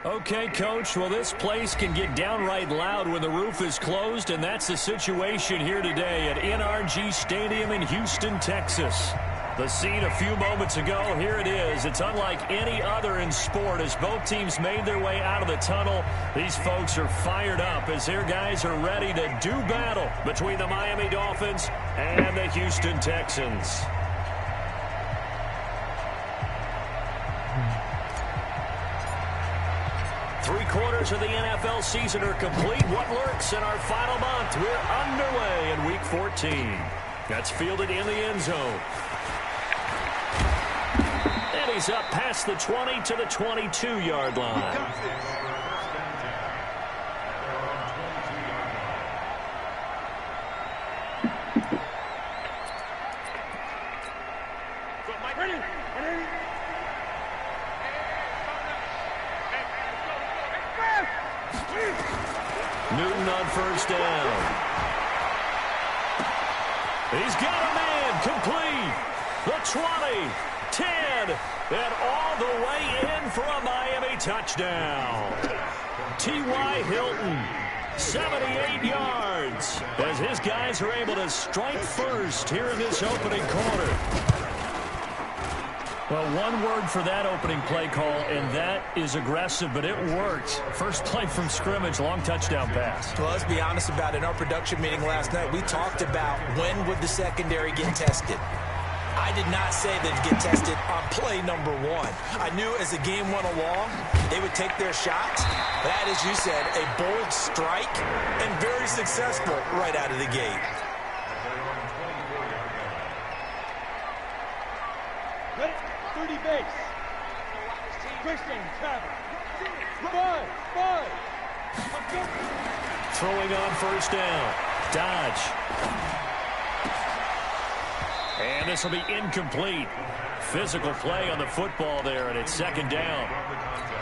Okay, Coach, well, this place can get downright loud when the roof is closed, and that's the situation here today at NRG Stadium in Houston, Texas. The scene a few moments ago, here it is. It's unlike any other in sport as both teams made their way out of the tunnel. These folks are fired up as their guys are ready to do battle between the Miami Dolphins and the Houston Texans. Three-quarters of the NFL season are complete. What lurks in our final month? We're underway in Week 14. That's fielded in the end zone. And he's up past the 20 to the 22-yard line. Newton on first down. He's got a man complete. The 20, 10, and all the way in for a Miami touchdown. T.Y. Hilton, 78 yards, as his guys are able to strike first here in this opening quarter. Well, one word for that opening play call, and that is aggressive, but it worked. First play from scrimmage, long touchdown pass. Well, let's be honest about it. In our production meeting last night, we talked about when would the secondary get tested. I did not say they'd get tested on play number one. I knew as the game went along, they would take their shots. That, as you said, a bold strike and very successful right out of the gate. Base. Christian, Travis. Throwing on first down. Dodge. And this will be incomplete. Physical play on the football there, and it's second down.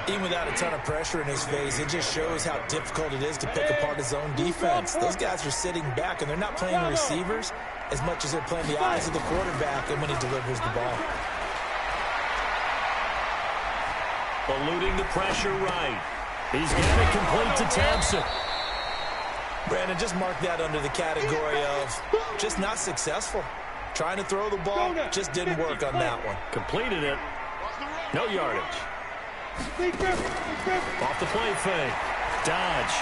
Even without a ton of pressure in his face, it just shows how difficult it is to pick apart his own defense. Those guys are sitting back, and they're not playing receivers as much as they're playing the eyes of the quarterback and when he delivers the ball. Eluding the pressure right. He's got it complete to Thompson. Brandon, just mark that under the category of just not successful. Trying to throw the ball, just didn't work on that one. Completed it. No yardage. Off the play fake. Dodge.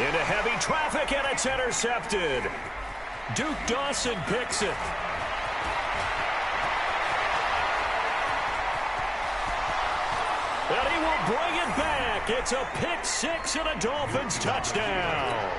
Into heavy traffic, and it's intercepted. Duke Dawson picks it. And he will bring it back. It's a pick six and a Dolphins touchdown.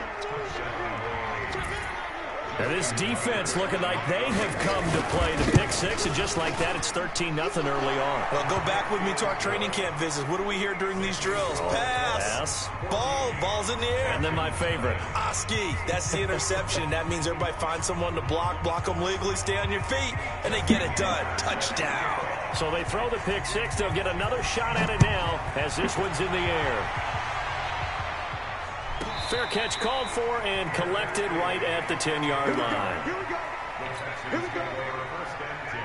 Now this defense looking like they have come to play the pick six, and just like that, it's 13-0 early on. Well, go back with me to our training camp visits. What do we hear during these drills? Pass. Ball's in the air. And then my favorite. Oski. That's the interception. That means everybody finds someone to block them legally, stay on your feet, and they get it done. Touchdown. So they throw the pick six. They'll get another shot at it now as this one's in the air. Fair catch called for and collected right at the 10-yard line. Here we go. Here we go. First and 10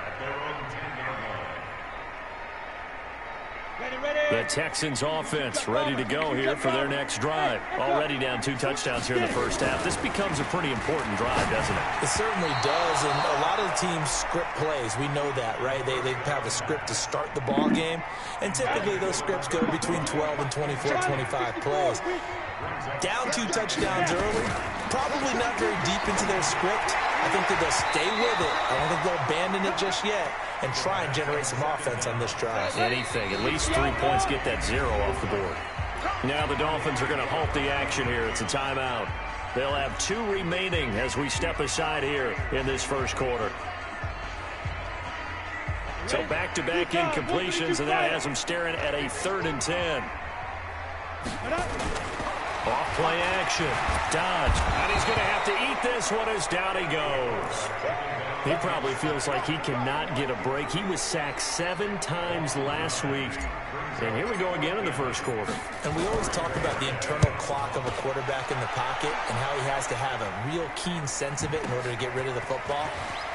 at their own 10-yard line. Ready. The Texans offense ready to go here for their next drive. Already down 2 touchdowns here in the first half. This becomes a pretty important drive, doesn't it? It certainly does, and a lot of the teams script plays. We know that, right? They have a script to start the ball game, and typically those scripts go between 12 and 24, 25 plays. Down 2 touchdowns early, probably not very deep into their script. I think that they'll stay with it. I don't think they'll abandon it just yet and try and generate some offense on this drive. Anything. At least 3 points, get that 0 off the board. Now the Dolphins are going to halt the action here. It's a timeout. They'll have 2 remaining as we step aside here in this first quarter. So back-to-back incompletions, and that has them staring at a 3rd and 10. Off-play action. Dodge. And he's going to have to eat this one as down he goes. He probably feels like he cannot get a break. He was sacked 7 times last week. And here we go again in the first quarter. And we always talk about the internal clock of a quarterback in the pocket and how he has to have a real keen sense of it in order to get rid of the football.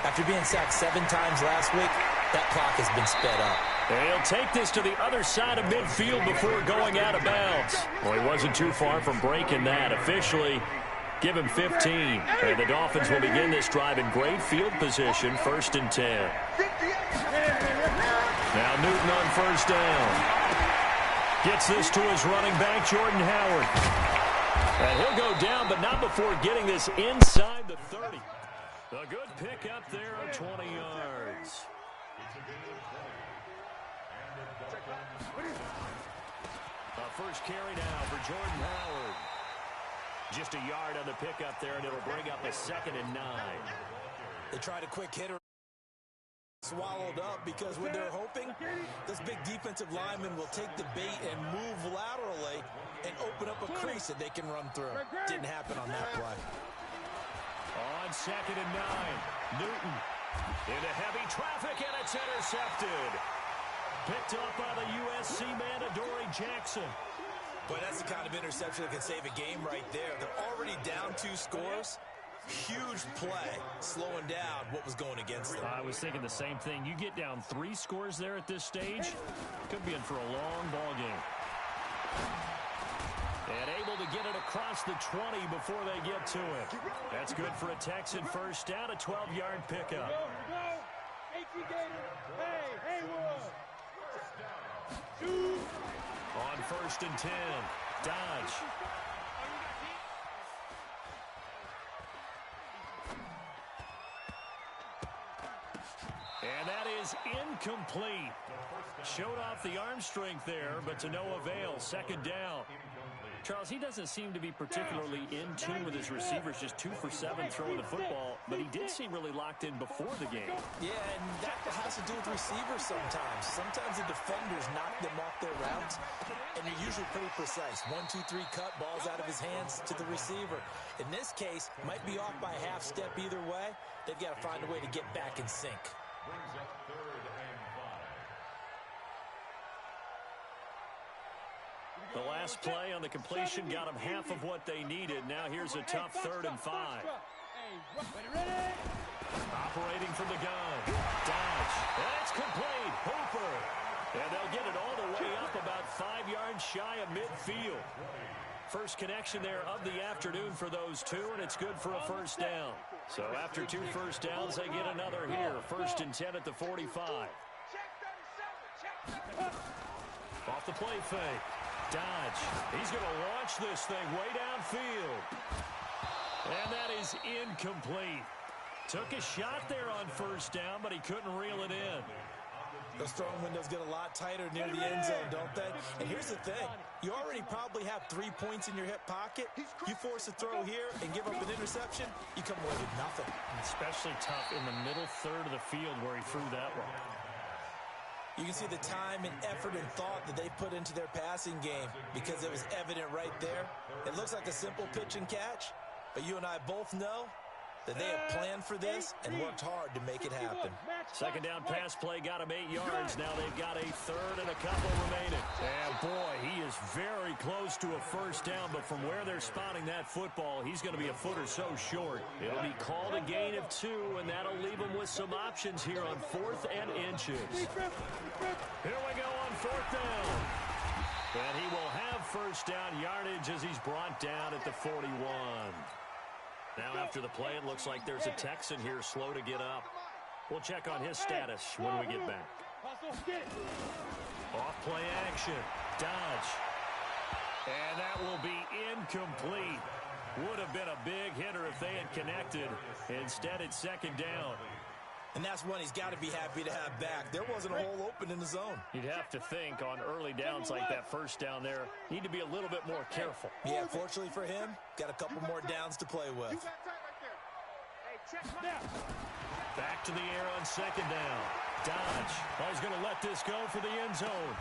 After being sacked 7 times last week, that clock has been sped up. And he'll take this to the other side of midfield before going out of bounds. Well, he wasn't too far from breaking that. Officially, give him 15. And the Dolphins will begin this drive in great field position, 1st and 10. Now Newton on 1st down. Gets this to his running back, Jordan Howard. And he'll go down, but not before getting this inside the 30. A good pick up there of 20 yards. First carry now for Jordan Howard. Just a yard on the pickup there, and it'll bring up a 2nd and 9. They tried a quick hitter. Swallowed up because when they're hoping, this big defensive lineman will take the bait and move laterally and open up a crease that they can run through. Didn't happen on that play. On 2nd and 9, Newton into heavy traffic, and it's intercepted. Picked up by the USC man, Adoree Jackson. Boy, that's the kind of interception that can save a game right there. They're already down 2 scores. Huge play, slowing down what was going against them. I was thinking the same thing. You get down 3 scores there at this stage, could be in for a long ball game. And able to get it across the 20 before they get to it. That's good for a Texan first down, a 12-yard pickup. On 1st and 10, Dodge. And that is incomplete. Showed off the arm strength there, but to no avail. 2nd down. Charles, he doesn't seem to be particularly in tune with his receivers, just 2 for 7 throwing the football, but he did seem really locked in before the game. Yeah, and that has to do with receivers sometimes. Sometimes the defenders knock them off their routes, and they're usually pretty precise. 1, 2, 3 cut, balls out of his hands to the receiver. In this case, might be off by a half step either way. They've got to find a way to get back in sync. Brings up 3rd and 5. The last play on the completion got them half of what they needed. Now here's a tough 3rd and 5. Operating from the gun. Dodge. And it's complete. Hooper. And they'll get it all the way up about 5 yards shy of midfield. First connection there of the afternoon for those 2, and it's good for a 1st down. So after 2 first downs, they get another here. 1st and 10 at the 45. Off the play fake. Dodge. He's going to launch this thing way downfield. And that is incomplete. Took a shot there on 1st down, but he couldn't reel it in. Those throwing windows get a lot tighter near the end zone, don't they? And here's the thing. You already probably have 3 points in your hip pocket. You force a throw here and give up an interception, you come away with nothing. Especially tough in the middle 3rd of the field where he threw that one. You can see the time and effort and thought that they put into their passing game because it was evident right there. It looks like a simple pitch and catch, but you and I both know that they have planned for this and worked hard to make it happen. 2nd down pass play got him 8 yards. Now they've got a 3rd and a couple remaining. And boy, he is very close to a 1st down, but from where they're spotting that football, he's going to be a foot or so short. It'll be called a gain of 2, and that'll leave him with some options here on 4th and inches. Here we go on 4th down. And he will have 1st down yardage as he's brought down at the 41. Now after the play, it looks like there's a Texan here slow to get up. We'll check on his status when we get back. Off play action. Dodge. And that will be incomplete. Would have been a big hitter if they had connected. Instead, it's second down. And that's one he's got to be happy to have back. There wasn't a hole open in the zone. You'd have to think on early downs like that first down there, need to be a little bit more careful. Yeah, fortunately for him, got a couple more downs to play with. Back to the air on second down. Dodge. Oh, he's going to let this go for the end zone.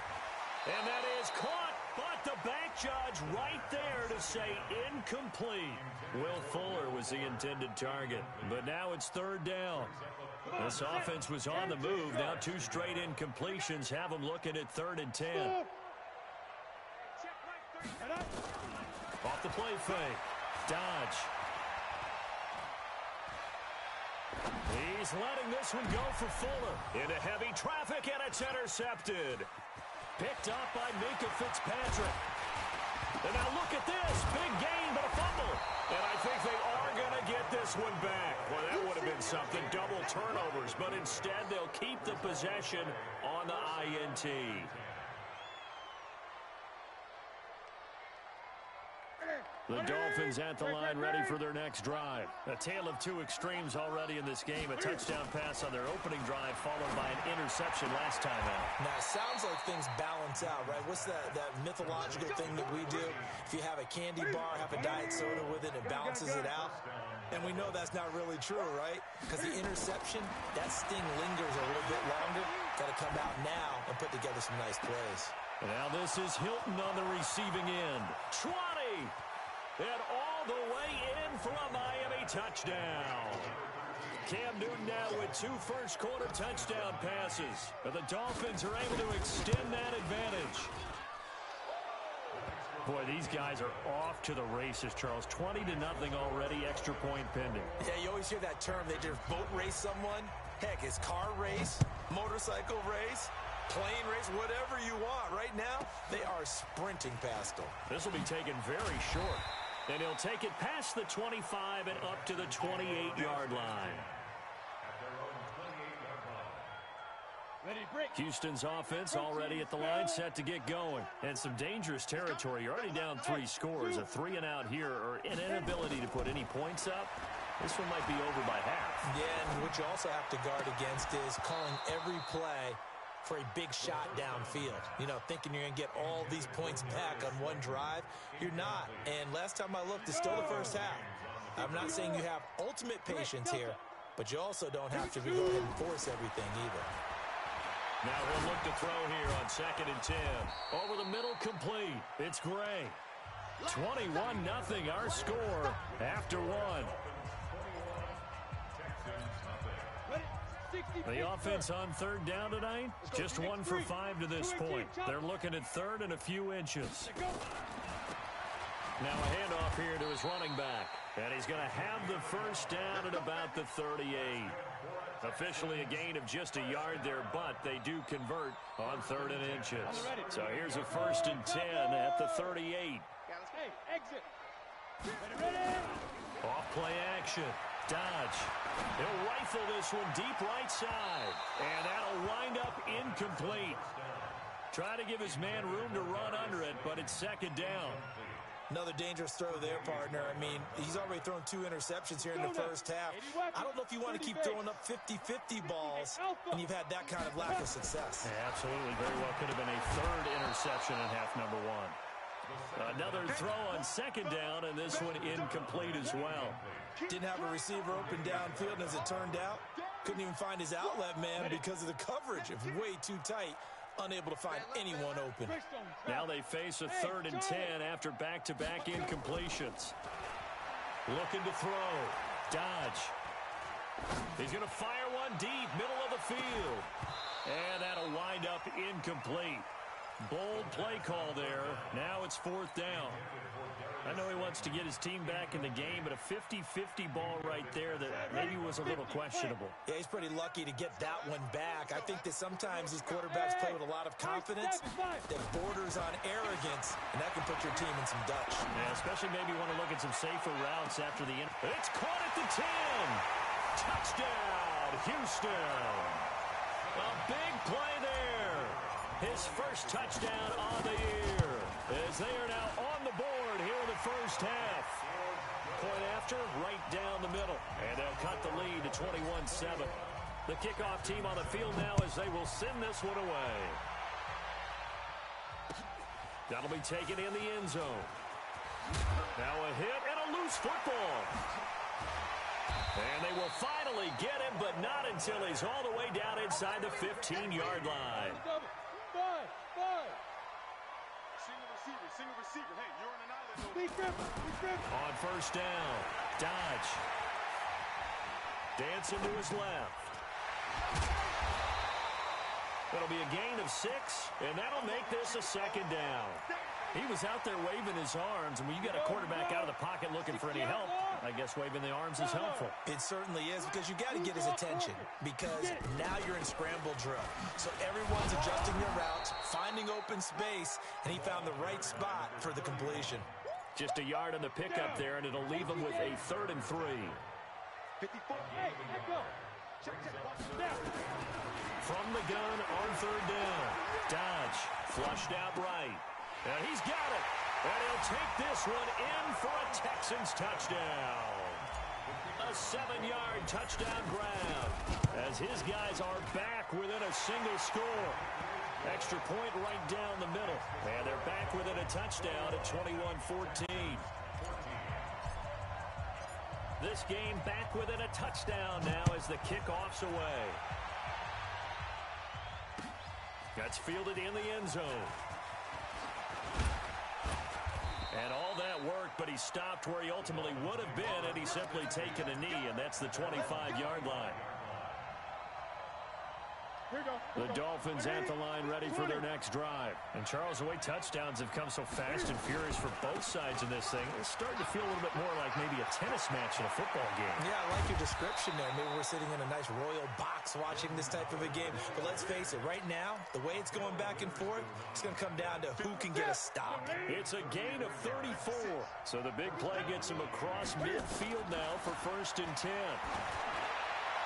And that is caught, but the back judge right there to say incomplete. Will Fuller was the intended target, but now it's third down. This offense was on the move. Now 2 straight incompletions have them looking at 3rd and 10. Off the play fake. Dodge. He's letting this one go for Fuller. Into heavy traffic, and it's intercepted. Picked up by Minka Fitzpatrick. And now look at this. Big gain, but a fumble. And I think they are going to get this one back. Well, that would have been something. Double turnovers. But instead, they'll keep the possession on the INT. The Dolphins at the line, ready for their next drive. A tale of 2 extremes already in this game. A touchdown pass on their opening drive, followed by an interception last time out. Now, it sounds like things balance out, right? What's that mythological thing that we do? If you have a candy bar, have a diet soda with it, it balances it out. And we know that's not really true, right? Because the interception, that sting lingers a little bit longer. Got to come out now and put together some nice plays. And now this is Hilton on the receiving end. 20! And all the way in for a Miami touchdown. Cam Newton now with 2 first-quarter touchdown passes. But the Dolphins are able to extend that advantage. Boy, these guys are off to the races, Charles. 20-0 already, extra point pending. Yeah, you always hear that term. They just boat race someone. Heck, it's car race, motorcycle race, plane race, whatever you want. Right now, they are sprinting past them. This will be taken very short. And he'll take it past the 25 and up to the 28-yard line. Houston's offense already at the line, set to get going. And some dangerous territory. You're already down 3 scores. A 3 and out here, or an inability to put any points up. This one might be over by half. Yeah, and what you also have to guard against is calling every play for a big shot downfield. You know, thinking you're going to get all these points back on one drive. You're not. And last time I looked, it's still the first half. I'm not saying you have ultimate patience here, but you also don't have to go ahead and force everything either. Now he'll look to throw here on 2nd and 10. Over the middle, complete. It's Gray. 21-0 our score after 1. The offense on 3rd down tonight, just 1 for 5 to this point. They're looking at 3rd and a few inches. Now a handoff here to his running back. And he's going to have the first down at about the 38. Officially a gain of just a yard there, but they do convert on 3rd and inches. So here's a 1st and 10 at the 38. Hey, exit. Off play action. Dodge. He'll rifle this one deep right side. And that'll wind up incomplete. Try to give his man room to run under it, but it's 2nd down. Another dangerous throw there, partner. I mean, he's already thrown 2 interceptions here in the first half. I don't know if you want to keep throwing up 50-50 balls when you've had that kind of lack of success. Yeah, absolutely. Very well could have been a 3rd interception in half number 1. Another throw on 2nd down, and this one incomplete as well. Didn't have a receiver open downfield, and as it turned out, couldn't even find his outlet man because of the coverage. It was way too tight. Unable to find anyone open. Now they face a 3rd and 10 after back-to-back incompletions. Looking to throw. Dodge. He's going to fire one deep, middle of the field. And that'll wind up incomplete. Bold play call there. Now it's 4th down. I know he wants to get his team back in the game, but a 50-50 ball right there that maybe was a little questionable. Yeah, he's pretty lucky to get that one back. I think that sometimes these quarterbacks play with a lot of confidence that borders on arrogance, and that can put your team in some dutch. Yeah, especially maybe want to look at some safer routes after the end. It's caught at the 10. Touchdown, Houston. A big play there. His first touchdown on the year, as they are now on the board here in the first half. after, right down the middle. And they'll cut the lead to 21-7. The kickoff team on the field now as they will send this one away. That'll be taken in the end zone. Now a hit and a loose football. And they will finally get him, but not until he's all the way down inside the 15-yard line. Single receiver. Hey, you're on an island. On first down, Dodge. Dancing to his left. It'll be a gain of 6, and that'll make this a second down. He was out there waving his arms, and when you got a quarterback out of the pocket looking for any help, I guess waving the arms is helpful. It certainly is, because you got to get his attention, because now you're in scramble drill. So everyone's adjusting their routes, finding open space, and he found the right spot for the completion. Just a yard on the pickup there, and it'll leave him with a 3rd and 3. 54. Hey, let go. Check. From the gun on 3rd down. Dodge flushed out right. And he's got it. And he'll take this one in for a Texans touchdown. A 7-yard touchdown grab as his guys are back within a single score. Extra point right down the middle. And they're back within a touchdown at 21-14. This game back within a touchdown now as the kickoff's away. That's fielded in the end zone. And all that worked, but he stopped where he ultimately would have been had he simply taken a knee, and that's the 25-yard line. The Dolphins at the line ready for their next drive. And Charles, the way touchdowns have come so fast and furious for both sides in this thing, it's starting to feel a little bit more like maybe a tennis match in a football game. Yeah, I like your description there. Maybe we're sitting in a nice royal box watching this type of a game. But let's face it, right now, the way it's going back and forth, it's going to come down to who can get a stop. It's a gain of 34. So the big play gets him across midfield now for 1st and 10.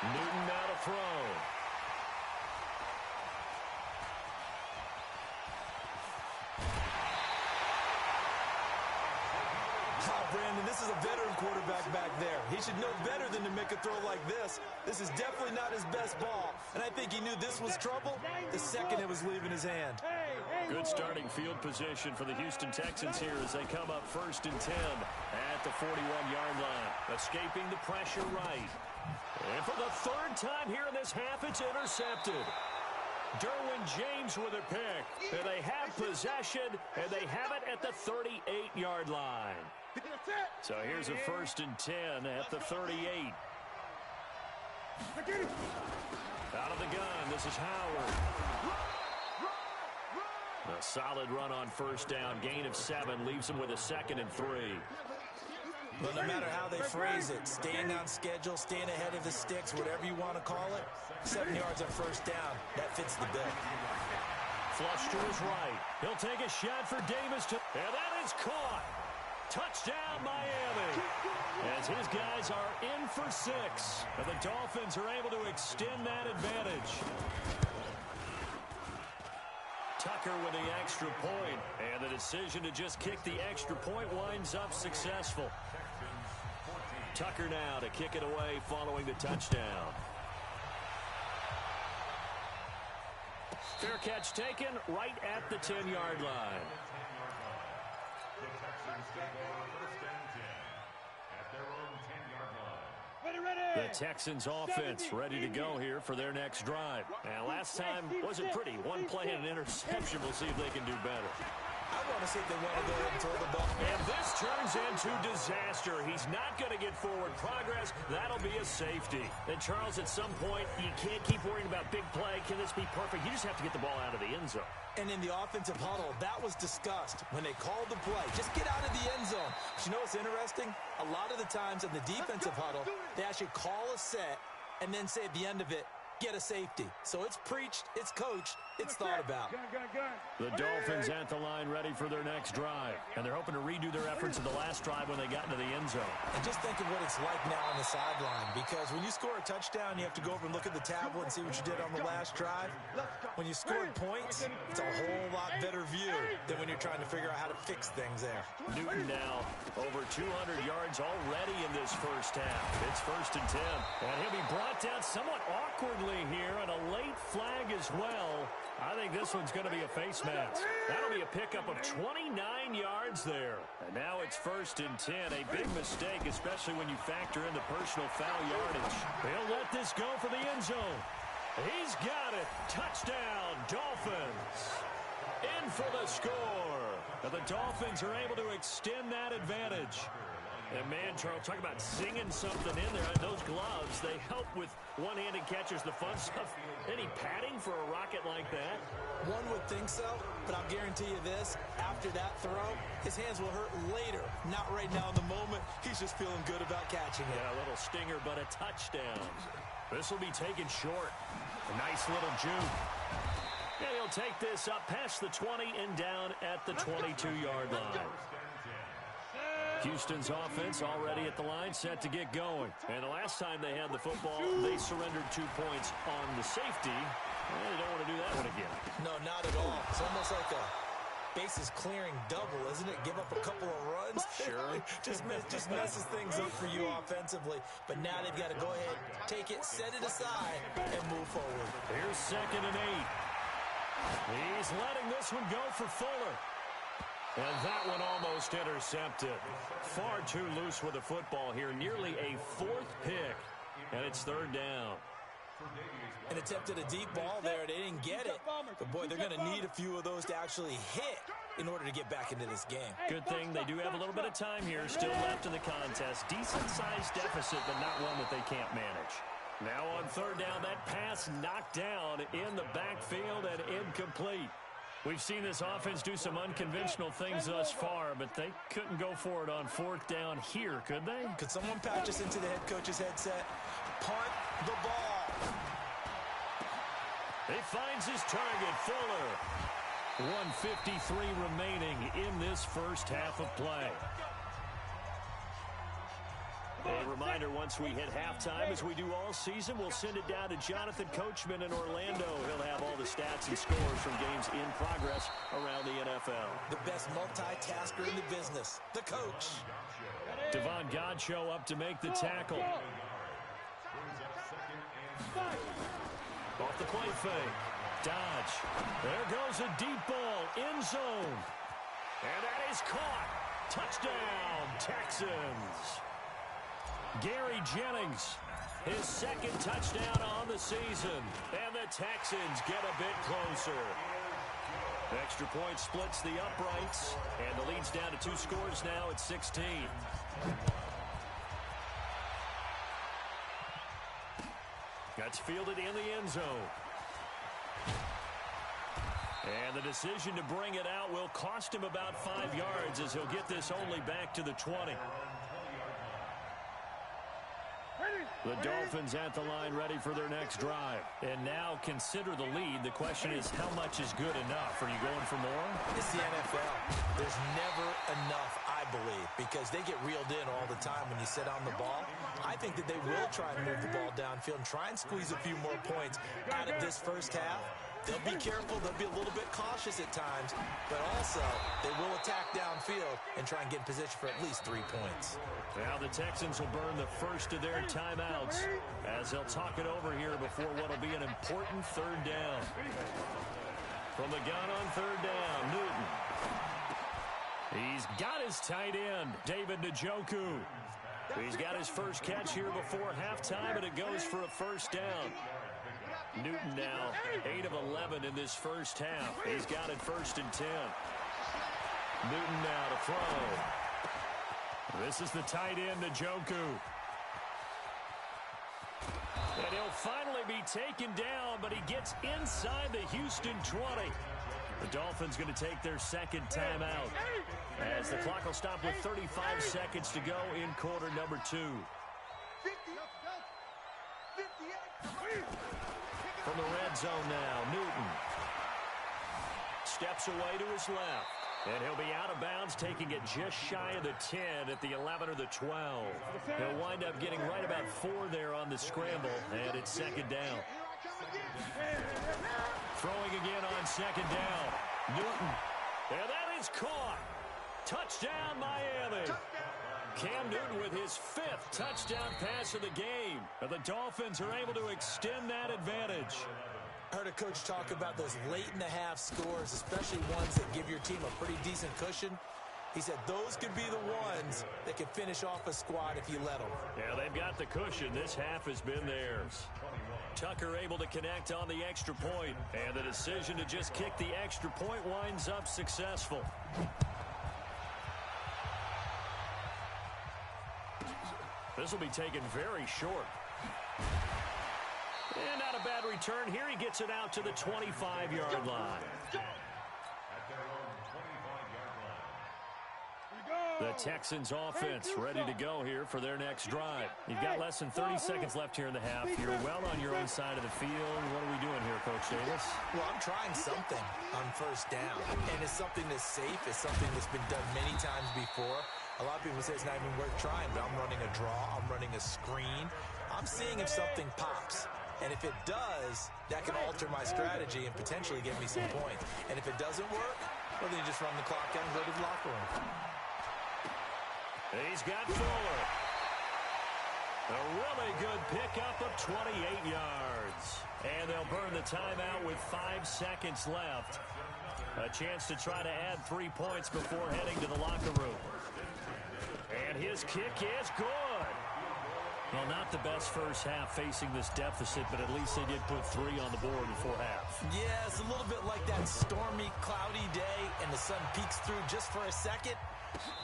Newton now to throw. Brandon, this is a veteran quarterback back there. He should know better than to make a throw like this. This is definitely not his best ball, and I think he knew this was trouble the second it was leaving his hand. Good starting field position for the Houston Texans here as they come up 1st and 10 at the 41-yard line. Escaping the pressure right. And for the 3rd time here in this half, it's intercepted. Derwin James with a pick. And they have possession, and they have it at the 38-yard line. So here's a 1st and 10 at the 38. Out of the gun, this is Howard. A solid run on 1st down, gain of 7, leaves him with a 2nd and 3. But no matter how they phrase it, staying on schedule, staying ahead of the sticks, whatever you want to call it, 7 yards on 1st down, that fits the bill. Flush to his right. He'll take a shot for Davis, and that is caught. Touchdown, Miami. As his guys are in for 6. And the Dolphins are able to extend that advantage. Tucker with the extra point, and the decision to just kick the extra point winds up successful. Tucker now to kick it away following the touchdown. Fair catch taken right at the 10-yard line. The Texans take over 1st and 10 at their own 10-yard line. The Texans offense ready to go here for their next drive. And last time wasn't pretty. One play and an interception. We'll see if they can do better. I want to see if they want to go ahead and throw the ball. And this turns into disaster. He's not going to get forward progress. That'll be a safety. And, Charles, at some point, you can't keep worrying about big play. Can this be perfect? You just have to get the ball out of the end zone. And in the offensive huddle, that was discussed when they called the play. Just get out of the end zone. But you know what's interesting? A lot of the times in the defensive huddle, they actually call a set and then say at the end of it, get a safety. So it's preached, it's coached, it's thought about. The Dolphins at the line ready for their next drive. And they're hoping to redo their efforts of the last drive when they got into the end zone. And just think of what it's like now on the sideline, because when you score a touchdown, you have to go over and look at the tablet and see what you did on the last drive. When you scored points, it's a whole lot better view than when you're trying to figure out how to fix things there. Newton now over 200 yards already in this first half. It's 1st and 10. And he'll be brought down somewhat awkwardly here, and a late flag as well. I think this one's going to be a face mask. That'll be a pickup of 29 yards there. And now it's 1st and 10. A big mistake, especially when you factor in the personal foul yardage. He'll let this go for the end zone. He's got it. Touchdown, Dolphins. In for the score. And the Dolphins are able to extend that advantage. And, man, Charles, talk about singing something in there. Those gloves, they help with one-handed catches, the fun stuff. Any padding for a rocket like that? One would think so, but I'll guarantee you this. After that throw, his hands will hurt later. Not right now in the moment. He's just feeling good about catching it. Yeah, a little stinger, but a touchdown. This will be taken short. A nice little juke. And he'll take this up past the 20 and down at the 22-yard line. Houston's offense already at the line, set to get going. And the last time they had the football, they surrendered 2 points on the safety. Well, they don't want to do that one again. No, not at all. It's almost like a bases clearing double, isn't it? Give up a couple of runs. Sure. just messes things up for you offensively. But now they've got to go ahead, take it, set it aside, and move forward. Here's 2nd and 8. He's letting this one go for Fuller. And that one almost intercepted. Far too loose with the football here. Nearly a 4th pick. And it's 3rd down. And attempted a deep ball there. They didn't get it. But, boy, they're going to need a few of those to actually hit in order to get back into this game. Good thing they do have a little bit of time here still left in the contest. Decent-sized deficit, but not one that they can't manage. Now on 3rd down, that pass knocked down in the backfield and incomplete. We've seen this offense do some unconventional things thus far, but they couldn't go for it on 4th down here, could they? Could someone patch us into the head coach's headset? Punt the ball. He finds his target, Fuller. 1:53 remaining in this first half of play. A reminder, once we hit halftime, as we do all season, we'll send it down to Jonathan Coachman in Orlando. He'll have all the stats and scores from games in progress around the NFL. The best multitasker in the business, the coach. Devon Godchaux up to make the tackle. Off the play fake. Dodge. There goes a deep ball. End zone. And that is caught. Touchdown, Texans. Gary Jennings, his 2nd touchdown on the season. And the Texans get a bit closer. Extra point splits the uprights. And the lead's down to 2 scores now at 16. That's fielded in the end zone. And the decision to bring it out will cost him about 5 yards as he'll get this only back to the 20. The Dolphins at the line ready for their next drive. And now consider the lead. The question is, how much is good enough? Are you going for more? It's the NFL. There's never enough, I believe, because they get reeled in all the time when you sit on the ball. I think that they will try and move the ball downfield and try and squeeze a few more points out of this first half. They'll be careful. They'll be a little bit cautious at times, but also they will attack downfield and try and get in position for at least 3 points. Now the Texans will burn the first of their timeouts as they'll talk it over here before what will be an important 3rd down. From the gun on 3rd down, Newton. He's got his tight end, David Njoku. He's got his first catch here before halftime, and it goes for a 1st down. Newton now 8 of 11 in this first half. He's got it 1st and 10. Newton now to throw. This is the tight end, Njoku. And he'll finally be taken down, but he gets inside the Houston 20. The Dolphins going to take their 2nd timeout as the clock will stop with 35 seconds to go in quarter number 2. From the red zone now, Newton steps away to his left. And he'll be out of bounds, taking it just shy of the 10 at the 11 or the 12. He'll wind up getting right about 4 there on the scramble, and it's second down. Throwing again on second down. Newton. And that is caught. Touchdown, Miami. Cam Newton with his 5th touchdown pass of the game. And the Dolphins are able to extend that advantage. I heard a coach talk about those late-in-the-half scores, especially ones that give your team a pretty decent cushion. He said those could be the ones that can finish off a squad if you let them. Yeah, they've got the cushion. This half has been theirs. Tucker able to connect on the extra point, and the decision to just kick the extra point winds up successful. This will be taken very short. And not a bad return. Here he gets it out to the 25-yard line. At their own 25-yard line. The Texans offense ready to go here for their next drive. You've got less than 30 seconds left here in the half. You're well on your own side of the field. What are we doing here, Coach Davis? Well, I'm trying something on first down. And it's something that's safe. It's something that's been done many times before. A lot of people say it's not even worth trying, but I'm running a draw. I'm running a screen. I'm seeing if something pops. And if it does, that can alter my strategy and potentially get me some points. And if it doesn't work, well, then you just run the clock out and go to the locker room. He's got Fuller. A really good pickup of 28 yards. And they'll burn the timeout with 5 seconds left. A chance to try to add 3 points before heading to the locker room. And his kick is good. Well, not the best first half facing this deficit, but at least they did put 3 on the board before half. Yeah, it's a little bit like that stormy, cloudy day, and the sun peeks through just for a second.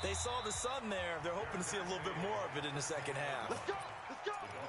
They saw the sun there. They're hoping to see a little bit more of it in the second half. Let's go.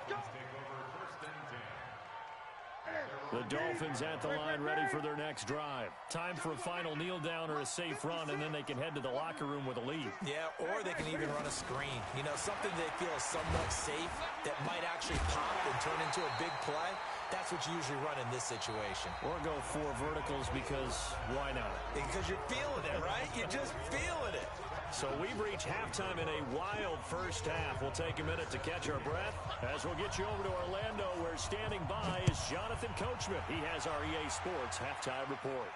Take over first and 10. The Dolphins at the line ready for their next drive. Time for a final kneel down or a safe run, and then they can head to the locker room with a lead. Yeah, or they can even run a screen. You know, something they feel is somewhat safe that might actually pop and turn into a big play. That's what you usually run in this situation. Or go 4 verticals because why not? Because you're feeling it, right? You're just feeling it. So we've reached halftime in a wild first half. We'll take a minute to catch our breath as we'll get you over to Orlando, where standing by is Jonathan Coachman. He has our EA Sports halftime report.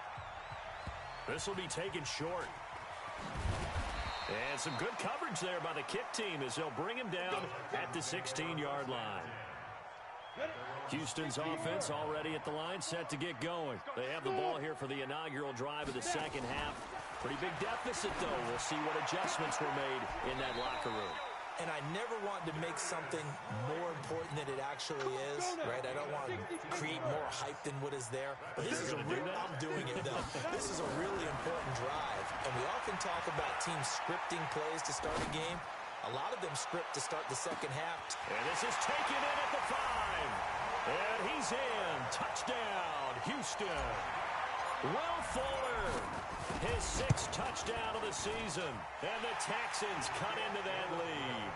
This will be taken short. And some good coverage there by the kick team as they'll bring him down at the 16-yard line. Houston's offense already at the line, set to get going. They have the ball here for the inaugural drive of the second half. Pretty big deficit, though. We'll see what adjustments were made in that locker room. And I never want to make something more important than it actually is, right? I don't want to create more hype than what is there. But this is a real, I'm doing it, though. This is a really important drive. And we often talk about teams scripting plays to start a game. A lot of them script to start the second half. And this is taken in at the 5. And he's in. Touchdown, Houston. Will Fuller, his 6th touchdown of the season. And the Texans cut into that lead.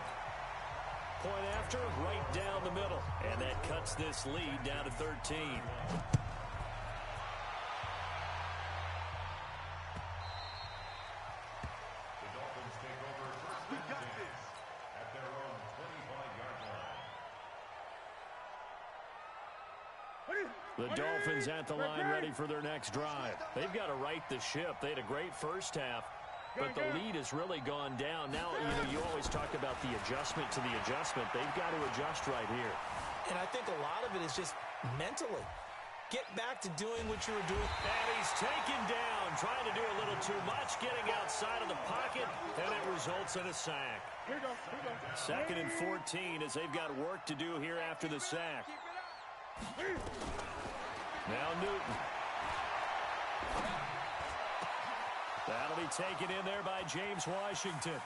Point after, right down the middle. And that cuts this lead down to 13. The Dolphins at the line ready for their next drive. They've got to right the ship. They had a great first half, but the lead has really gone down. Now, you always talk about the adjustment to the adjustment. They've got to adjust right here. And I think a lot of it is just mentally. Get back to doing what you were doing. And he's taken down, trying to do a little too much, getting outside of the pocket, and it results in a sack. Here we go. 2nd and 14 as they've got work to do here after the sack. Now Newton. That'll be taken in there by James Washington.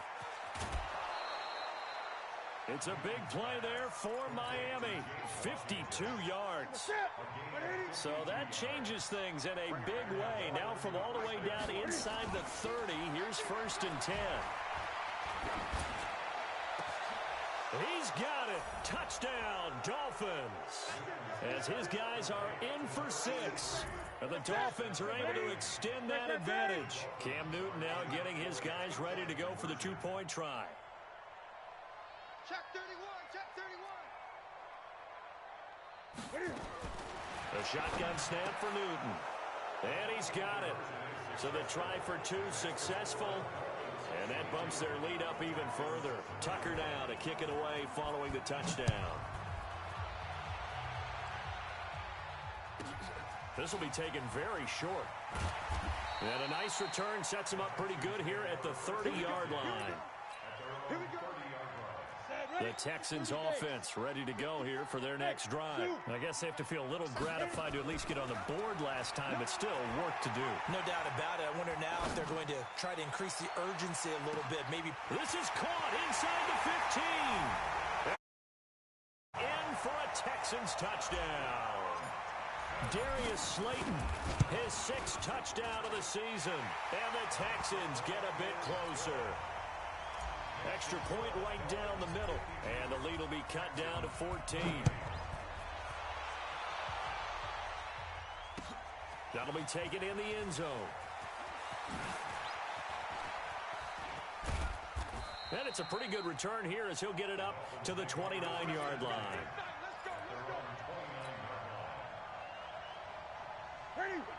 It's a big play there for Miami. 52 yards. So that changes things in a big way. Now from all the way down inside the 30, here's 1st and 10. He's got it. Touchdown, Dolphins. As his guys are in for 6. And the Dolphins are able to extend that advantage. Cam Newton now getting his guys ready to go for the 2-point try. Check 31, check 31. The shotgun snap for Newton. And he's got it. So the try for 2 successful. And that bumps their lead up even further. Tucker now to kick it away following the touchdown. This will be taken very short. And a nice return sets him up pretty good here at the 30-yard line. Here we go. The Texans offense ready to go here for their next drive. I guess they have to feel a little gratified to at least get on the board last time, but still work to do. No doubt about it. I wonder now if they're going to try to increase the urgency a little bit. Maybe this is caught inside the 15. In for a Texans touchdown. Darius Slayton, his 6th touchdown of the season. And the Texans get a bit closer. Extra point right down the middle. And the lead will be cut down to 14. That'll be taken in the end zone. And it's a pretty good return here as he'll get it up to the 29-yard line.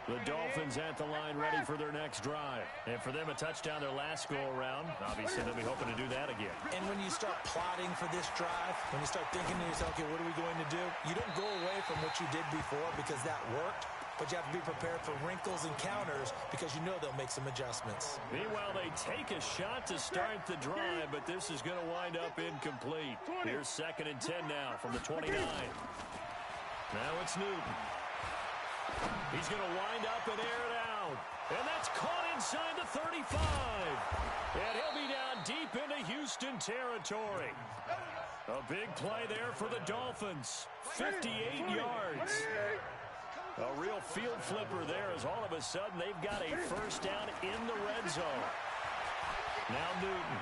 The Dolphins at the line ready for their next drive. And for them, a touchdown their last go-around. Obviously, they'll be hoping to do that again. And when you start plotting for this drive, when you start thinking to yourself, okay, what are we going to do? You don't go away from what you did before because that worked, but you have to be prepared for wrinkles and counters because you know they'll make some adjustments. Meanwhile, they take a shot to start the drive, but this is going to wind up incomplete. Here's 2nd and 10 now from the 29. Now it's Newton. He's going to wind up and air it out. And that's caught inside the 35. And he'll be down deep into Houston territory. A big play there for the Dolphins. 58 yards. A real field flipper there as all of a sudden they've got a first down in the red zone. Now Newton.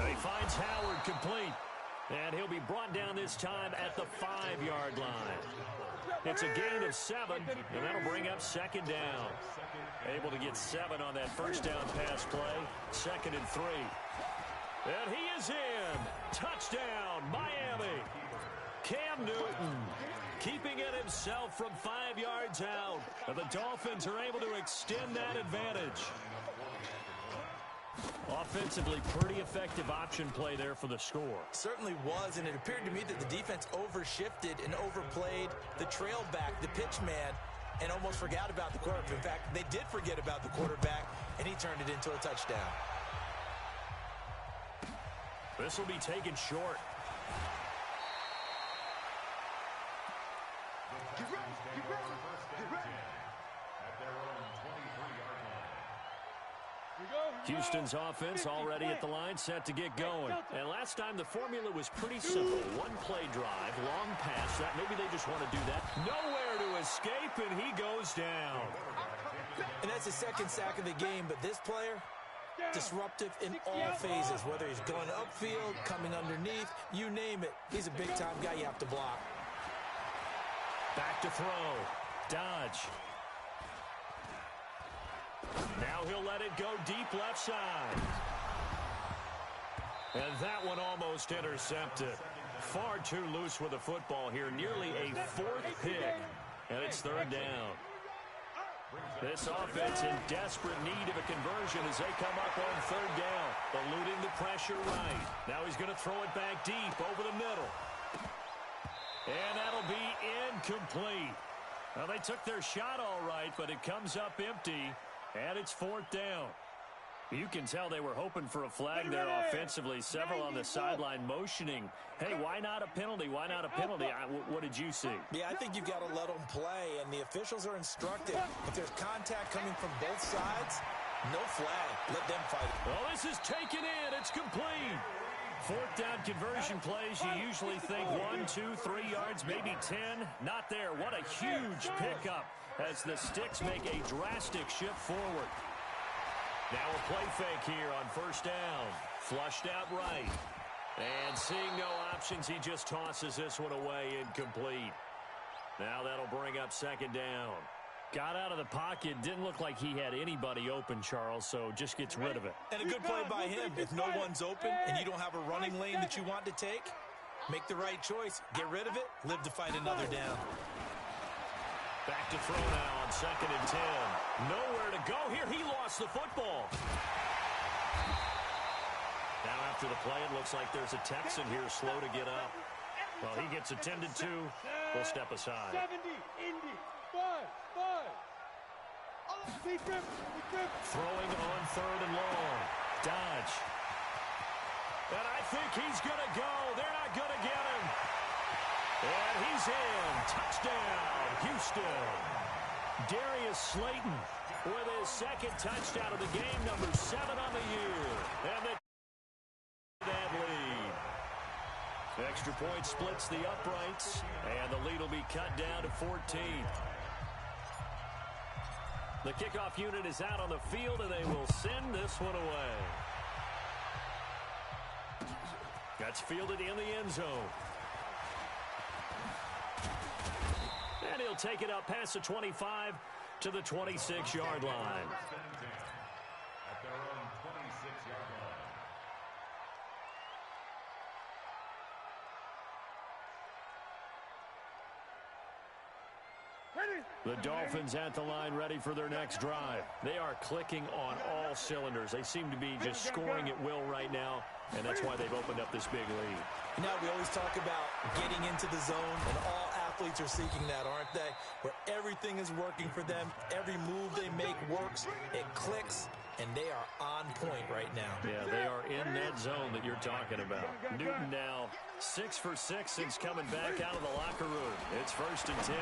And he finds Howard complete. And he'll be brought down this time at the 5-yard line. It's a gain of 7, and that'll bring up 2nd down. Able to get 7 on that first down pass play. 2nd and 3. And he is in. Touchdown, Miami. Cam Newton keeping it himself from 5 yards out. And the Dolphins are able to extend that advantage. Offensively, pretty effective option play there for the score. Certainly was, and it appeared to me that the defense overshifted and overplayed the trail back, the pitch man, and almost forgot about the quarterback. In fact, they did forget about the quarterback, and he turned it into a touchdown. This will be taken short. Get ready, get ready, get ready. At their own 23-yard line. Houston's offense already at the line, set to get going. And last time the formula was pretty simple. One-play drive, long pass. That maybe they just want to do that. Nowhere to escape, and he goes down. And that's his 2nd sack of the game, but this player, disruptive in all phases, whether he's going upfield, coming underneath, you name it. He's a big-time guy you have to block. Back to throw. Dodge. Now he'll let it go deep left side. And that one almost intercepted. Far too loose with the football here. Nearly a 4th pick. And it's 3rd down. This offense in desperate need of a conversion as they come up on 3rd down. Eluding the pressure right. Now he's going to throw it back deep over the middle. And that'll be incomplete. Well, they took their shot all right, but it comes up empty. And it's 4th down. You can tell they were hoping for a flag there offensively. Several on the sideline motioning. Hey, why not a penalty? Why not a penalty? What did you see? Yeah, I think you've got to let them play, and the officials are instructed. If there's contact coming from both sides, no flag. Let them fight it. Well, this is taken in. It's complete. 4th down conversion plays, you usually think 1, 2, 3 yards, maybe 10. Not there. What a huge pickup as the Sticks make a drastic shift forward. Now a play fake here on 1st down. Flushed out right. And seeing no options, he just tosses this one away incomplete. Now that'll bring up second down. Got out of the pocket. Didn't look like he had anybody open, Charles, so just gets rid of it. And a good play by him. If no one's open and you don't have a running lane that you want to take, make the right choice. Get rid of it. Live to fight another down. Back to throw now on 2nd and 10. Nowhere to go here. He lost the football. Now after the play, it looks like there's a Texan here slow to get up. Well, he gets attended to. We'll step aside. 70, Indy, 5. Throwing on 3rd and long. Dodge. And I think he's going to go. They're not going to get him. And he's in. Touchdown, Houston. Darius Slayton with his 2nd touchdown of the game, number 7 on the year. And that lead. Extra point splits the uprights, and the lead will be cut down to 14. The kickoff unit is out on the field, and they will send this one away. That's fielded in the end zone. And he'll take it up past the 25 to the 26-yard line. At their own 26-yard line. The Dolphins at the line ready for their next drive. They are clicking on all cylinders. They seem to be just scoring at will right now, and that's why they've opened up this big lead. Now we always talk about getting into the zone, and all athletes are seeking that, aren't they? Where everything is working for them. Every move they make works. It clicks, and they are on point right now. Yeah, they are in that zone that you're talking about. Newton now 6 for 6 since coming back out of the locker room. It's 1st and 10.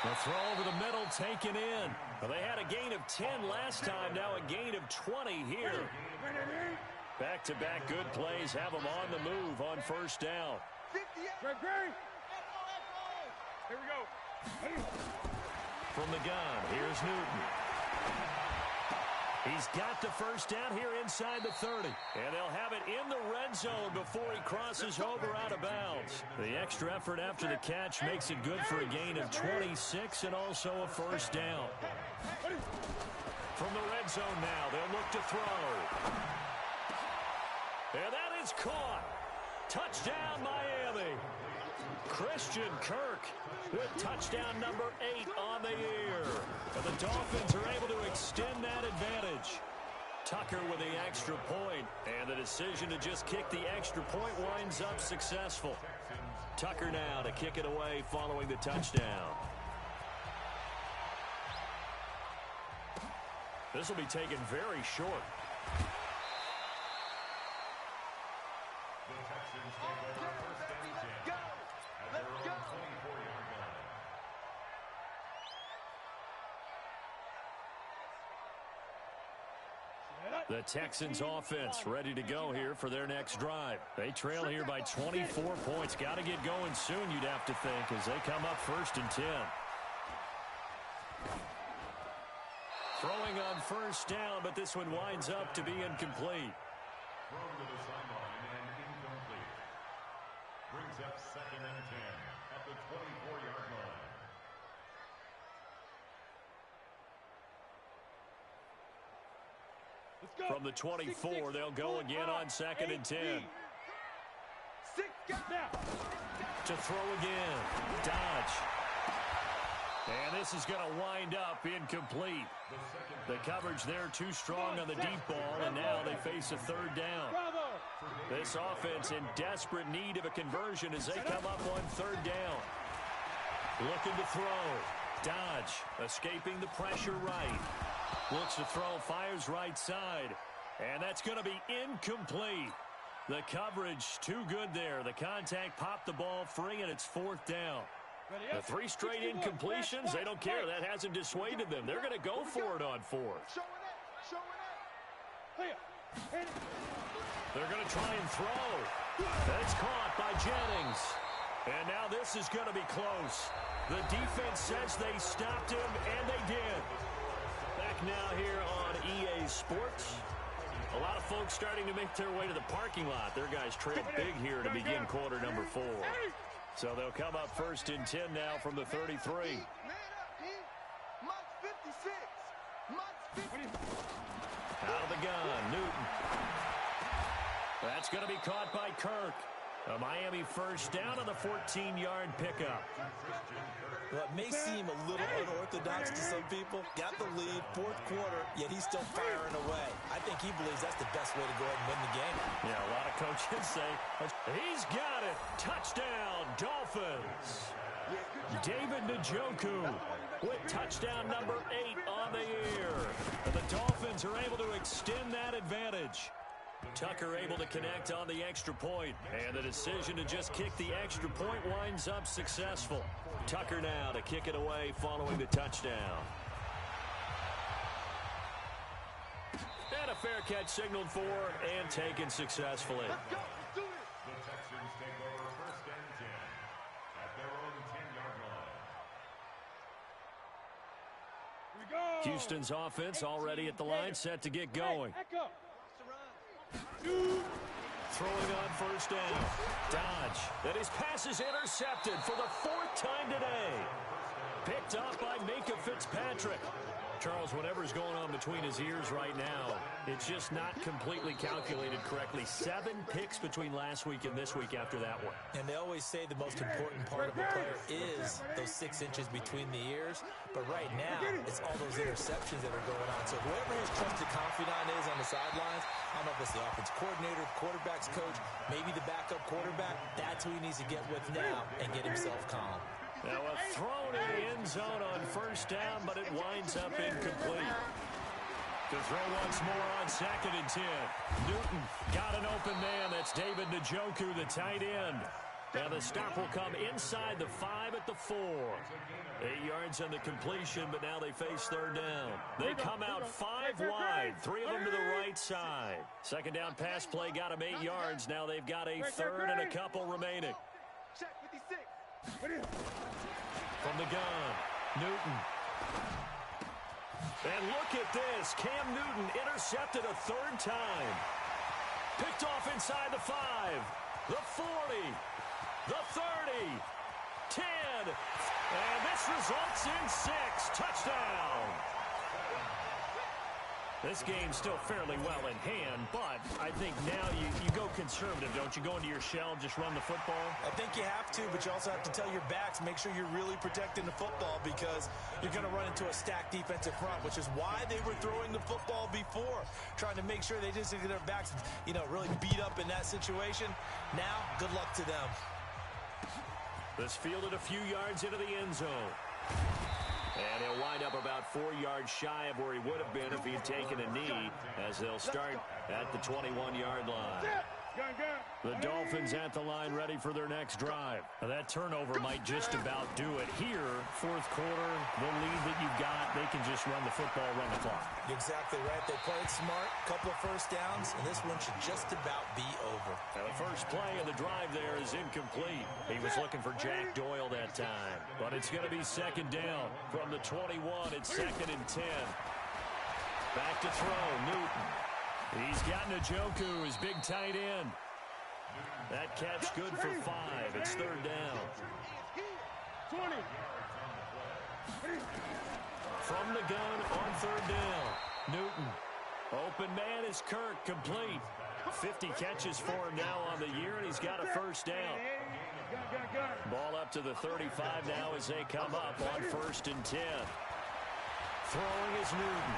The throw over the middle taken in. Well, they had a gain of 10 last time, now a gain of 20 here. Back-to-back good plays have them on the move on 1st down. Here we go. From the gun, here's Newton. He's got the 1st down here inside the 30. And they'll have it in the red zone before he crosses over out of bounds. The extra effort after the catch makes it good for a gain of 26 and also a 1st down. From the red zone now, they'll look to throw. And that is caught. Touchdown, Miami. Christian Kirk with touchdown number 8 on the year. And the Dolphins are able to extend that advantage. Tucker with the extra point, and the decision to just kick the extra point winds up successful. Tucker now to kick it away following the touchdown. This will be taken very short. The Texans take over 1st and 10. At their own 24-yard line. The Texans offense ready to go here for their next drive. They trail here by 24 points. Got to get going soon, you'd have to think, as they come up 1st and 10. Throwing on 1st down, but this one winds up to be incomplete. Thrown to the sideline and incomplete. Brings up 2nd and 10 at the 24-yard line. From the 24, they'll go again on 2nd and 10. To throw again. Dodge. And this is going to wind up incomplete. The coverage there too strong on the deep ball, and now they face a 3rd down. This offense in desperate need of a conversion as they come up on 3rd down. Looking to throw. Dodge escaping the pressure right. Looks to throw, fires right side. And that's going to be incomplete. The coverage too good there. The contact popped the ball free, and it's 4th down. The 3 straight incompletions, they don't care. That hasn't dissuaded them. They're going to go for it on 4th. They're going to try and throw. That's caught by Jennings. And now this is going to be close. The defense says they stopped him, and they did. Back now here on EA Sports. A lot of folks starting to make their way to the parking lot. Their guys trailed big here to begin quarter number 4. So they'll come up first and 10 now from the 33. Out of the gun, Newton. That's going to be caught by Kirk. A Miami first down on the 14-yard pickup. Well, it may seem a little unorthodox to some people. Got the lead, fourth quarter, yet he's still firing away. I think he believes that's the best way to go ahead and win the game. Yeah, a lot of coaches say, he's got it. Touchdown, Dolphins. David Njoku with touchdown number 8 on the year. And the Dolphins are able to extend that advantage. Tucker able to connect on the extra point. And the decision to just kick the extra point winds up successful. Tucker now to kick it away following the touchdown. And a fair catch signaled for and taken successfully. The Texans take over first and 10 at their own 10-yard line. We go. Houston's offense already at the line, set to get going. Echo. Throwing on first down. Dodge. And his pass is intercepted for the 4th time today. Picked up by Minka Fitzpatrick. Charles, whatever's going on between his ears right now, it's just not completely calculated correctly. 7 picks between last week and this week after that one. And they always say the most important part of a player is those 6 inches between the ears. But right now, it's all those interceptions that are going on. So whoever his trusted confidant is on the sidelines, I don't know if it's the offense coordinator, quarterback's coach, maybe the backup quarterback, that's who he needs to get with now and get himself calm. Now a throw in the end zone on first down, but it winds up incomplete. To throw once more on 2nd and 10. Newton got an open man. That's David Njoku, the tight end. Now the stop will come inside the 5 at the 4. 8 yards on the completion, but now they face 3rd down. They come out 5 wide, 3 of them to the right side. 2nd down pass play got them 8 yards. Now they've got a 3rd and a couple remaining. From the gun, Newton. And look at this. Cam Newton intercepted a 3rd time. Picked off inside the 5, the 40, the 30, 10. And this results in 6. Touchdown. This game's still fairly well in hand, but I think now you go conservative, don't you? Go into your shell, just run the football? I think you have to, but you also have to tell your backs, make sure you're really protecting the football because you're going to run into a stacked defensive front, which is why they were throwing the football before, trying to make sure they didn't get their backs, really beat up in that situation. Now, good luck to them. This fielded a few yards into the end zone. And he'll wind up about 4 yards shy of where he would have been if he had taken a knee, as they'll start at the 21-yard line. The Dolphins at the line ready for their next drive. Now that turnover might just about do it. Here, 4th quarter, the lead that you've got, they can just run the football, run the clock. Exactly right. They played smart, couple of first downs, and this one should just about be over. Now the first play of the drive there is incomplete. He was looking for Jack Doyle that time. But it's going to be 2nd down from the 21. It's 2nd and 10. Back to throw, Newton. He's got Njoku, his big tight end. That catch good for 5. It's 3rd down. 20. From the gun on 3rd down. Newton. Open man is Kirk, complete. 50 catches for him now on the year, and he's got a first down. Ball up to the 35 now as they come up on 1st and 10. Throwing is Newton.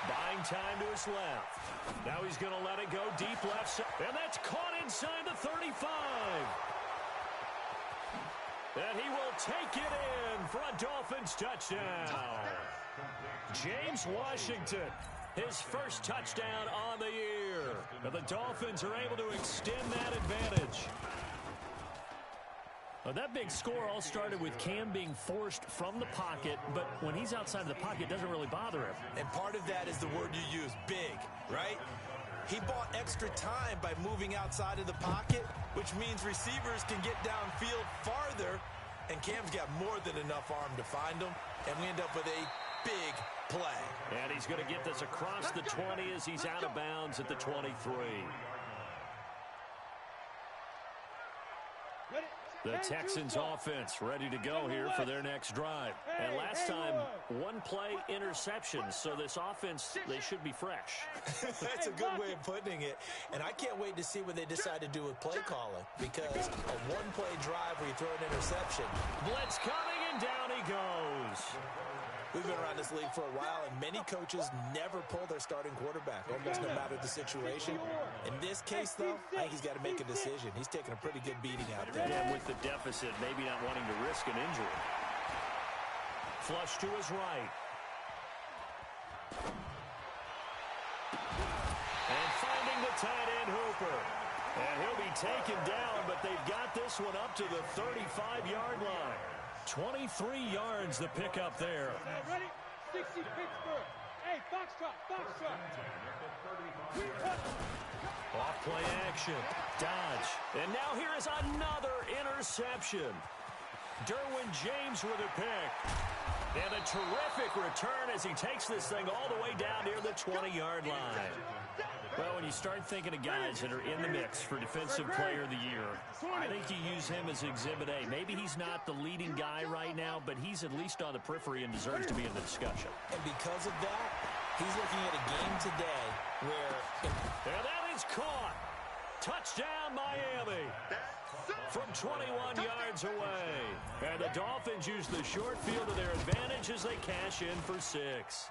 Buying time to his left. Now he's going to let it go deep left side. And that's caught inside the 35. And he will take it in for a Dolphins touchdown. James Washington, his first touchdown on the year. And the Dolphins are able to extend that advantage. Well, that big score all started with Cam being forced from the pocket, but when he's outside the pocket, it doesn't really bother him. And part of that is the word you use, big, right? He bought extra time by moving outside of the pocket, which means receivers can get downfield farther, and Cam's got more than enough arm to find them, and we end up with a big play. And he's going to get this across the 20 as he's out of bounds at the 23. The Texans offense ready to go here for their next drive. And last time, one play interception. So this offense, they should be fresh. That's a good way of putting it. And I can't wait to see what they decide to do with play calling. Because a one-play drive where you throw an interception. Blitz coming, and down he goes. We've been around this league for a while, and many coaches never pull their starting quarterback, almost no matter the situation. In this case, though, I think he's got to make a decision. He's taking a pretty good beating out there. And with the deficit, maybe not wanting to risk an injury. Flush to his right. And finding the tight end Hooper. And he'll be taken down, but they've got this one up to the 35-yard line. 23 yards the pickup there. Ready? 60 Pittsburgh. Hey, foxtrot. Off play action. Dodge. And now here is another interception. Derwin James with a pick. And a terrific return as he takes this thing all the way down near the 20-yard line. Well, when you start thinking of guys that are in the mix for Defensive Player of the Year, I think you use him as Exhibit A. Maybe he's not the leading guy right now, but he's at least on the periphery and deserves to be in the discussion. And because of that, he's looking at a game today where... And that is caught. Touchdown, Miami. From 21 yards away. And the Dolphins use the short field to their advantage as they cash in for 6.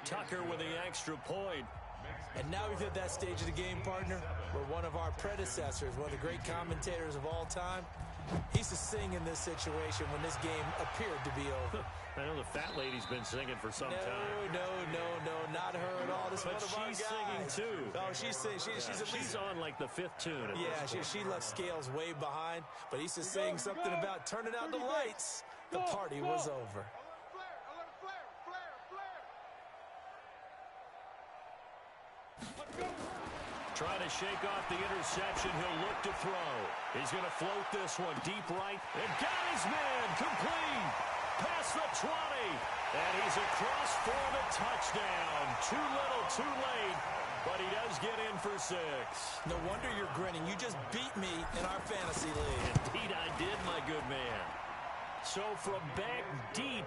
Tucker with the extra point. And now we've hit that stage of the game, partner, where one of our predecessors, one of the great commentators of all time, he's to sing in this situation when this game appeared to be over. I know the fat lady's been singing for some time. No, not her at all. This but is one of she's our guys. singing too. Oh, she's singing. She's on like the 5th tune. Yeah, she left Scales way behind, but he's just saying something about turning out the lights. The party was over. Trying to shake off the interception. He'll look to throw. He's going to float this one deep right. And got his man complete. Past the 20. And he's across for the touchdown. Too little, too late. But he does get in for 6. No wonder you're grinning. You just beat me in our fantasy league. Indeed I did, my good man. So from back deep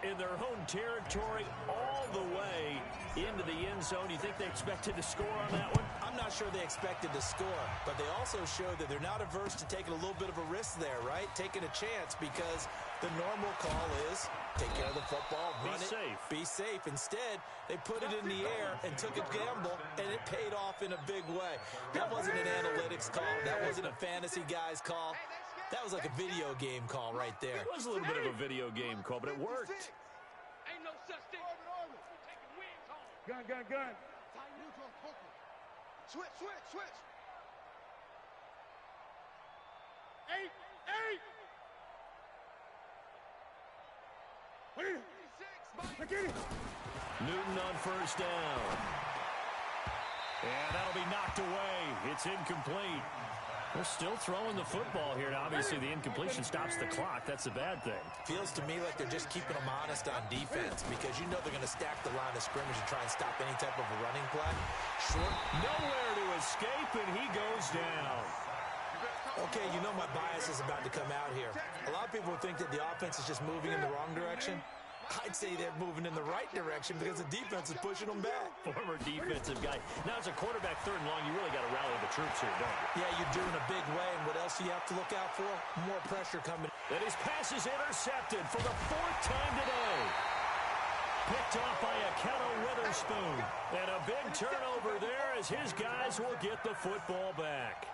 in their own territory, all the way into the end zone, you think they expected to score on that one? I'm not sure they expected to score, but they also showed that they're not averse to taking a little bit of a risk there, right? Taking a chance, because the normal call is take care of the football, run it, be safe. Instead, they put it in the air and took a gamble, and it paid off in a big way. That wasn't an analytics call. That wasn't a fantasy guy's call. That was like a video game call right there. It was a little bit of a video game call, but it worked. Ain't no such thing. Gun. Switch. 8. Newton on first down. And that'll be knocked away. It's incomplete. They're still throwing the football here. Now, obviously, the incompletion stops the clock. That's a bad thing. Feels to me like they're just keeping them honest on defense, because you know they're going to stack the line of scrimmage and try and stop any type of a running play. Short, nowhere to escape, and he goes down. Okay, you know my bias is about to come out here. A lot of people think that the offense is just moving in the wrong direction. I'd say they're moving in the right direction because the defense is pushing them back. Former defensive guy. Now, as a quarterback, 3rd and long, you really got to rally the troops here, don't you? Yeah, you're doing a big way, and what else do you have to look out for? More pressure coming. And his pass is intercepted for the 4th time today. Picked off by Akello Witherspoon. And a big turnover there as his guys will get the football back.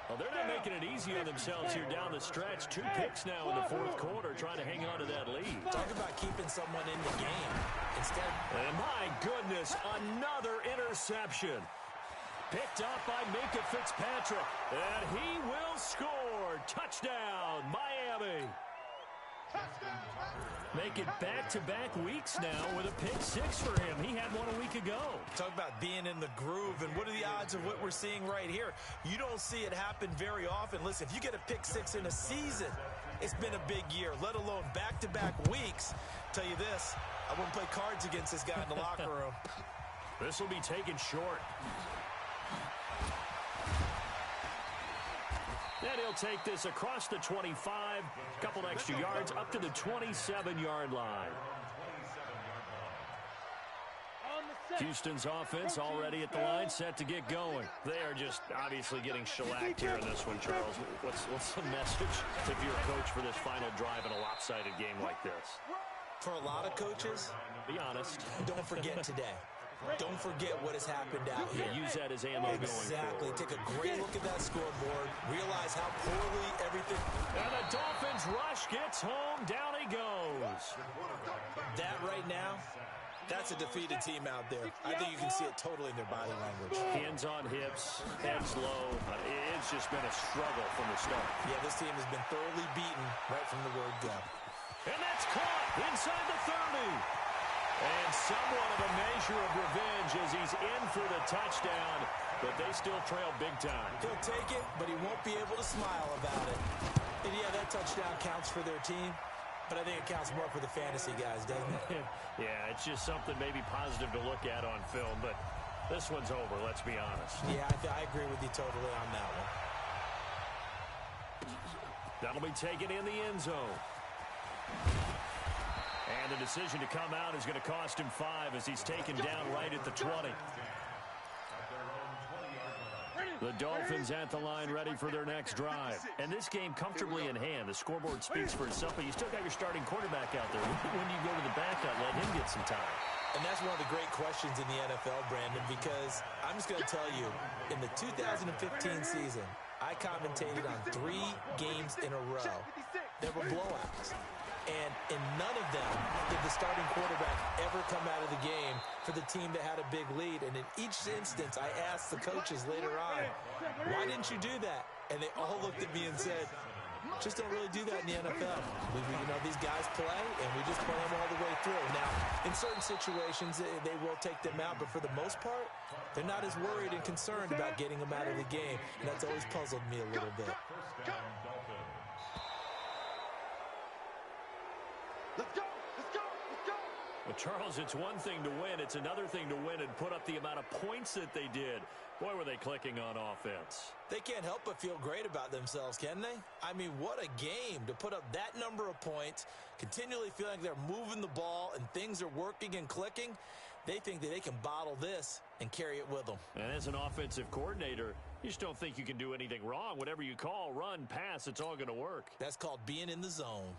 Well, they're not making it easy on themselves here down the stretch. 2 picks now in the 4th quarter, trying to hang on to that lead. Talk about keeping someone in the game. Instead, and my goodness, another interception. Picked up by Minkah Fitzpatrick. And he will score. Touchdown, Miami. Make it back-to-back weeks now with a pick 6 for him. He had one a week ago. Talk about being in the groove, and what are the odds of what we're seeing right here? You don't see it happen very often. Listen, if you get a pick 6 in a season, It's been a big year, let alone back-to-back weeks. Tell you this, I wouldn't play cards against this guy in the locker room. This will be taken short. And he'll take this across the 25, a couple extra yards up to the 27-yard line. Houston's offense already at the line, set to get going. They are just obviously getting shellacked here in this one, Charles. What's the message if you're a coach for this final drive in a lopsided game like this? For a lot of coaches, be honest. Don't forget today. Don't forget what has happened out here. Use that as ammo going Exactly. forward. Take a great look at that scoreboard. Realize how poorly everything... And the Dolphins rush gets home. Down he goes. That right now, that's a defeated team out there. I think you can see it totally in their body language. Hands on hips, heads low. It's just been a struggle from the start. Yeah, this team has been thoroughly beaten right from the word go. And that's caught inside the 30. And somewhat of a measure of revenge as he's in for the touchdown, but they still trail big time. He'll take it, but he won't be able to smile about it. And yeah, that touchdown counts for their team, but I think it counts more for the fantasy guys, doesn't it? Yeah, it's just something maybe positive to look at on film, but this one's over, let's be honest. Yeah, I agree with you totally on that one. That'll be taken in the end zone. And the decision to come out is going to cost him 5 as he's taken down right at the 20. The Dolphins at the line ready for their next drive. And this game comfortably in hand. The scoreboard speaks for itself, but you still got your starting quarterback out there. When do you go to the backup, let him get some time? And that's one of the great questions in the NFL, Brandon, because I'm just going to tell you, in the 2015 season, I commentated on 3 games in a row. There were blowouts. And in none of them did the starting quarterback ever come out of the game for the team that had a big lead. And in each instance, I asked the coaches later on, why didn't you do that? And they all looked at me and said, just don't really do that in the NFL. These guys play, and we just play them all the way through. Now, in certain situations, they will take them out, but for the most part, they're not as worried and concerned about getting them out of the game. And that's always puzzled me a little bit. Let's go! Let's go! Let's go! Well, Charles, it's one thing to win. It's another thing to win and put up the amount of points that they did. Boy, were they clicking on offense. They can't help but feel great about themselves, can they? I mean, what a game to put up that number of points, continually feeling like they're moving the ball and things are working and clicking. They think that they can bottle this and carry it with them. And as an offensive coordinator, you just don't think you can do anything wrong. Whatever you call, run, pass, it's all going to work. That's called being in the zone.